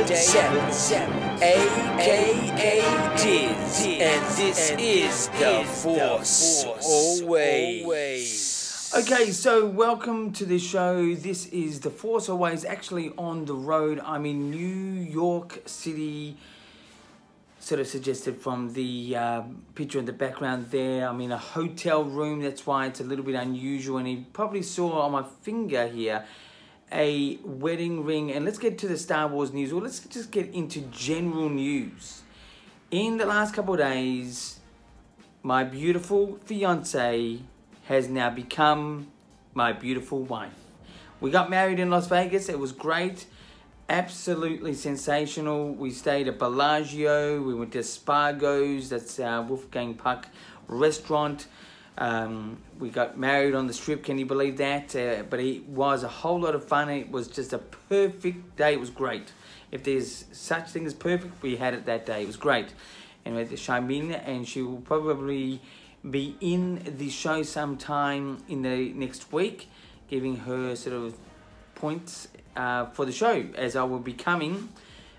777, aka Diz, and this is The Force Always. Okay, so welcome to the show. This is The Force Always, actually on the road. I'm in New York City, sort of suggested from the picture in the background there. I'm in a hotel room, that's why it's a little bit unusual, and you probably saw on my finger here a wedding ring. And let's get to the Star Wars news, or let's just get into general news. In the last couple of days, my beautiful fiance has now become my beautiful wife. We got married in Las Vegas. It was great. Absolutely sensational. We stayed at Bellagio. We went to Spargo's. That's our Wolfgang Puck restaurant. We got married on the Strip. Can you believe that? But it was a whole lot of fun. It was just a perfect day. It was great. If there's such thing as perfect, we had it that day. It was great. And we had to Charmin, and she will probably be in the show sometime in the next week, giving her sort of points for the show, as I will be coming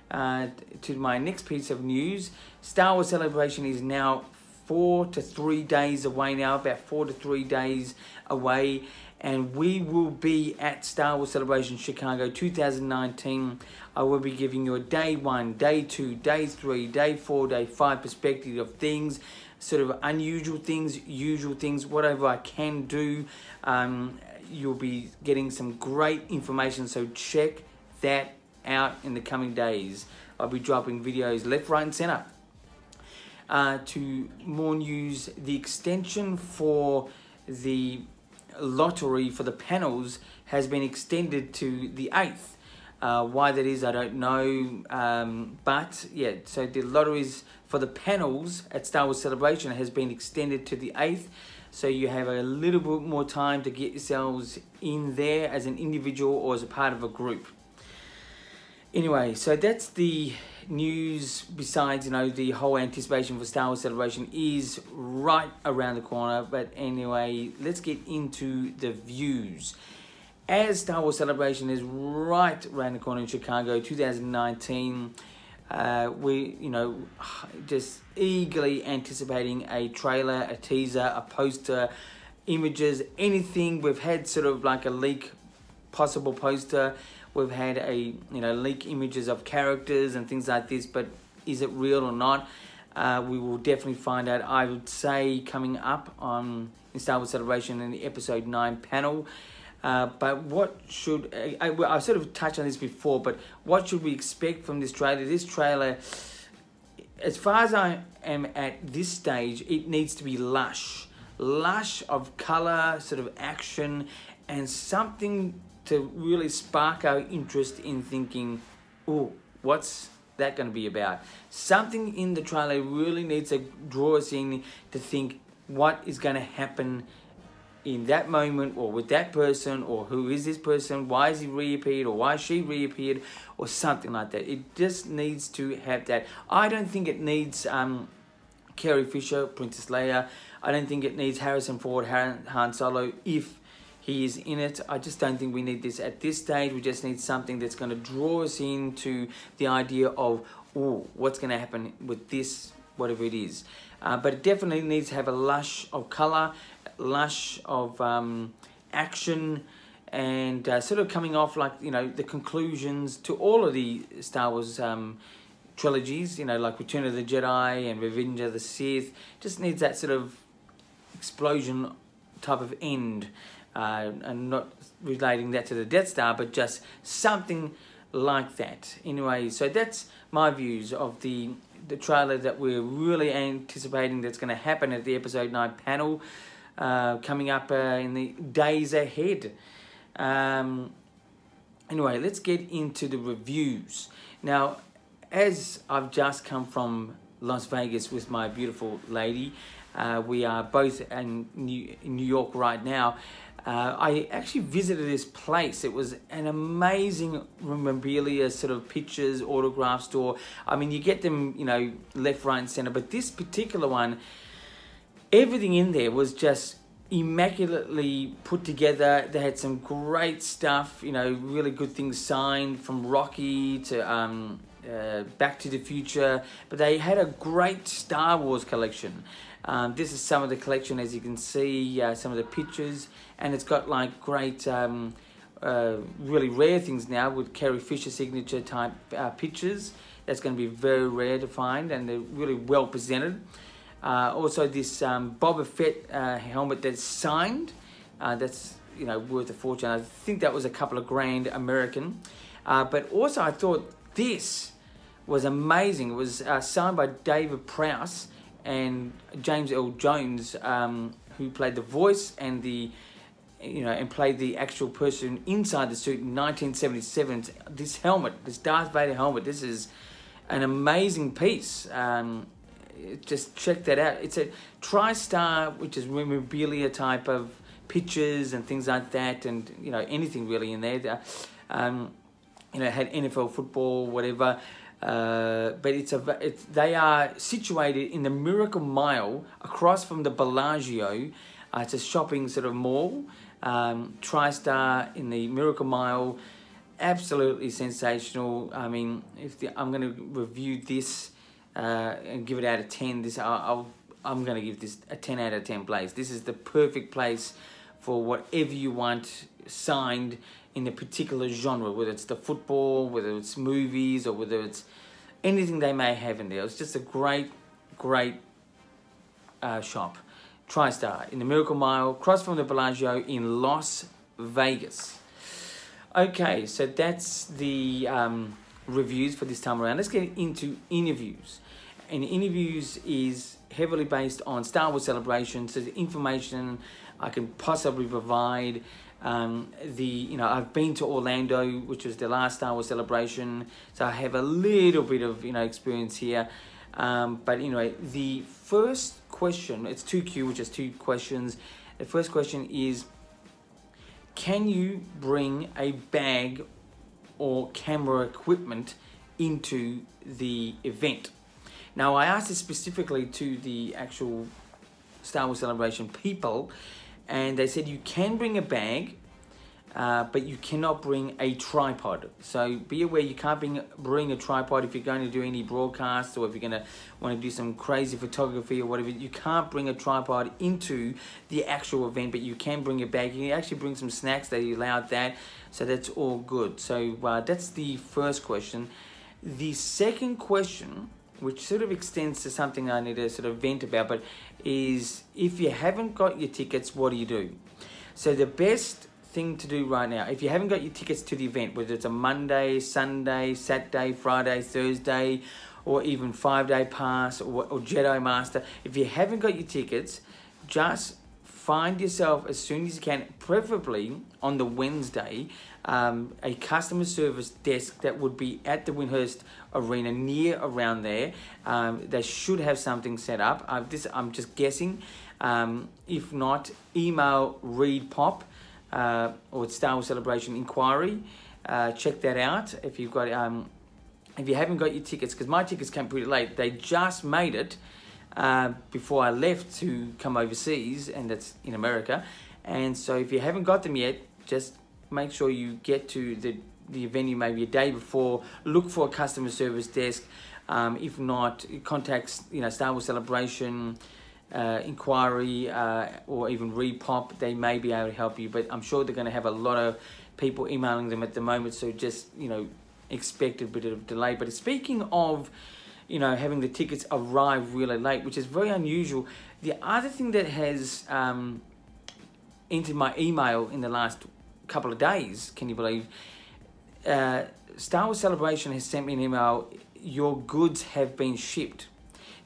to my next piece of news. Star Wars Celebration is now 4 to 3 days away now, about 4 to 3 days away, and we will be at Star Wars Celebration Chicago 2019. I will be giving you a day 1, day 2, day 3, day 4, day 5 perspective of things, sort of unusual things, usual things, whatever I can do. You'll be getting some great information, so check that out in the coming days. I'll be dropping videos left, right and center. To more news, the extension for the lottery for the panels has been extended to the 8th. Why that is, I don't know, but yeah, so the lotteries for the panels at Star Wars Celebration has been extended to the 8th, so you have a little bit more time to get yourselves in there as an individual or as a part of a group. Anyway, so that's the news. Besides, you know, the whole anticipation for Star Wars Celebration is right around the corner. But anyway, let's get into the views. As Star Wars Celebration is right around the corner in Chicago 2019, we, you know, just eagerly anticipating a trailer, a teaser, a poster, images, anything. We've had sort of like a leak, possible poster. We've had a, you know, leak images of characters and things like this, but is it real or not? We will definitely find out. I would say coming up on in Star Wars Celebration in the Episode 9 panel. But what should, I sort of touched on this before, but what should we expect from this trailer? This trailer, as far as I am at this stage, it needs to be lush of color, sort of action, and something to really spark our interest in thinking, oh, what's that going to be about? Something in the trailer really needs to draw us in to think what is going to happen in that moment, or with that person, or who is this person, why is he reappeared, or why she reappeared, or something like that. It just needs to have that. I don't think it needs Carrie Fisher, Princess Leia. I don't think it needs Harrison Ford, Han Solo, if he is in it. I just don't think we need this at this stage. We just need something that's going to draw us into the idea of, oh, what's going to happen with this, whatever it is. But it definitely needs to have a lush of color, lush of action, and sort of coming off like, you know, the conclusions to all of the Star Wars trilogies, you know, like Return of the Jedi and Revenge of the Sith. Just needs that sort of explosion type of end, and not relating that to the Death Star, but just something like that. Anyway, so that's my views of the trailer that we're really anticipating that's going to happen at the Episode 9 panel, coming up in the days ahead. Anyway, let's get into the reviews. Now, as I've just come from Las Vegas with my beautiful lady, we are both in New York right now. I actually visited this place. It was an amazing memorabilia, sort of pictures, autograph store. I mean, you get them, you know, left, right, and center. But this particular one, everything in there was just immaculately put together. They had some great stuff, you know, really good things signed, from Rocky to Back to the Future, but they had a great Star Wars collection. This is some of the collection, as you can see, some of the pictures, and it's got like great, really rare things now with Carrie Fisher signature type pictures. That's going to be very rare to find, and they're really well presented. Also, this Boba Fett helmet that's signed. That's worth a fortune. I think that was a couple of grand American. But also, I thought this was amazing. It was signed by David Prowse and James Earl Jones, who played the voice and and played the actual person inside the suit in 1977. This helmet, this Darth Vader helmet, this is an amazing piece. Just check that out. It's a TriStar, which is memorabilia type of pictures and things like that, and anything really in there. Had NFL football, whatever. But they are situated in the Miracle Mile across from the Bellagio. It's a shopping sort of mall. TriStar in the Miracle Mile, absolutely sensational. I mean, I'm going to review this and give it out of 10. I'm going to give this a 10 out of 10 place. This is the perfect place for whatever you want signed in a particular genre, whether it's the football, whether it's movies, or whether it's anything they may have in there. It's just a great shop. TriStar in the Miracle Mile, across from the Bellagio in Las Vegas. Okay, so that's the reviews for this time around. Let's get into interviews. And interviews is heavily based on Star Wars Celebration, so the information I can possibly provide. I've been to Orlando, which was the last Star Wars Celebration, so I have a little bit of experience here. But anyway, the first question, it's 2Q, which is 2 questions. The first question is, can you bring a bag or camera equipment into the event? Now, I asked this specifically to the actual Star Wars Celebration people, and they said you can bring a bag, but you cannot bring a tripod. So be aware, you can't bring a tripod if you're going to do any broadcasts, or if you're going to want to do some crazy photography or whatever. You can't bring a tripod into the actual event, but you can bring a bag. You can actually bring some snacks. They allowed that, so that's all good. So that's the first question. The second question, which sort of extends to something I need to sort of vent about, but is if you haven't got your tickets, what do you do? So the best thing to do right now, if you haven't got your tickets to the event, whether it's a Monday, Sunday, Saturday, Friday, Thursday, or even 5-day pass or Jedi Master, if you haven't got your tickets, just find yourself as soon as you can, preferably on the Wednesday, a customer service desk that would be at the Wyndhurst Arena, near around there. They should have something set up. I'm just guessing. If not, email Reed Pop or Star Wars Celebration Inquiry. Check that out if you've got. If you haven't got your tickets, because my tickets came pretty late. They just made it before I left to come overseas, and that's in America. And so if you haven't got them yet, just make sure you get to the venue maybe a day before. Look for a customer service desk. If not, contact Star Wars Celebration Inquiry or even Repop. They may be able to help you, but I'm sure they're going to have a lot of people emailing them at the moment, so just expect a bit of delay. But speaking of having the tickets arrive really late, which is very unusual, the other thing that has entered my email in the last couple of days, can you believe, Star Wars Celebration has sent me an email, your goods have been shipped.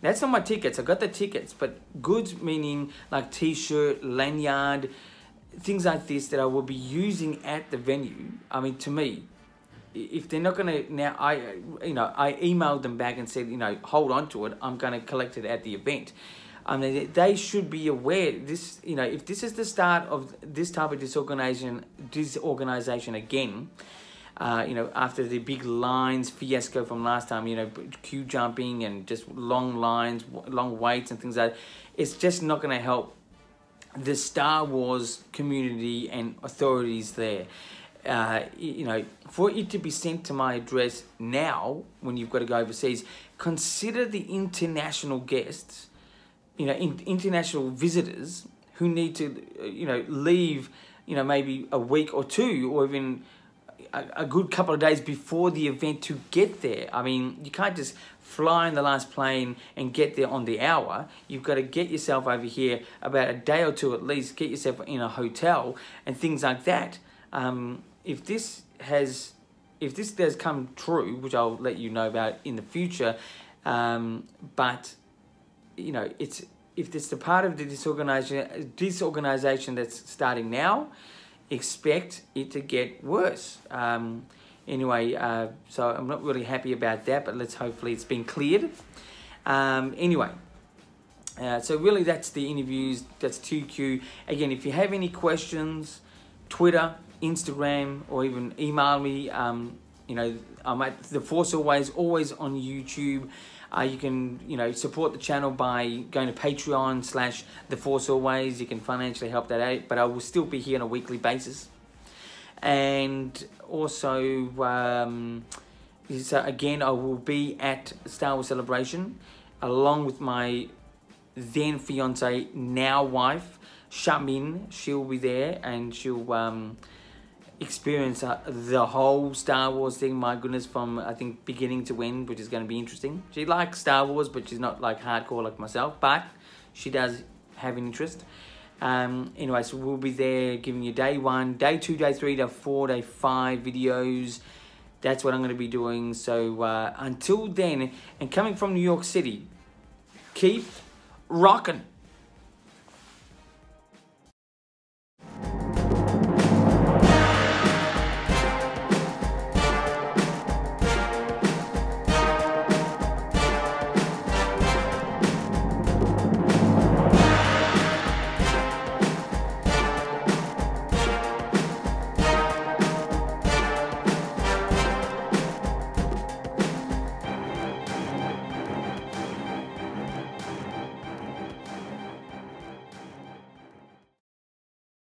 That's not my tickets. I got the tickets, but goods meaning like t-shirt, lanyard, things like this that I will be using at the venue. I mean, to me, if they're not going to, now I emailed them back and said, hold on to it. I'm going to collect it at the event. I mean, they should be aware. This, if this is the start of this type of disorganization again, after the big lines fiasco from last time, queue jumping and just long lines, long waits and things like that, it's just not going to help the Star Wars community and authorities there. you know, for it to be sent to my address now, when you've got to go overseas, consider the international guests, you know, international visitors who need to, you know, leave, you know, maybe a week or two, or even a good couple of days before the event to get there. I mean, you can't just fly in the last plane and get there on the hour. You've got to get yourself over here about a day or two at least, get yourself in a hotel and things like that. If this does come true, which I'll let you know about in the future, but you know, if it's the part of the disorganization that's starting now, expect it to get worse. Anyway, so I'm not really happy about that, but hopefully it's been cleared. Anyway, so really that's the interviews, that's 2Q. Again, if you have any questions, Twitter, Instagram, or even email me. You know, I'm at The Force always on YouTube. You can, you know, support the channel by going to Patreon/The Force Always. You can financially help that out, but I will still be here on a weekly basis. And also, so again, I will be at Star Wars Celebration along with my then fiance, now wife, Shamin. She'll be there and she'll experience the whole Star Wars thing, my goodness, from I think beginning to end, which is going to be interesting. She likes Star Wars, but she's not like hardcore like myself, but she does have an interest. Anyway, so we'll be there giving you day 1, day 2, day 3, day 4, day 5 videos. That's what I'm going to be doing. So until then, and coming from New York City, keep rocking.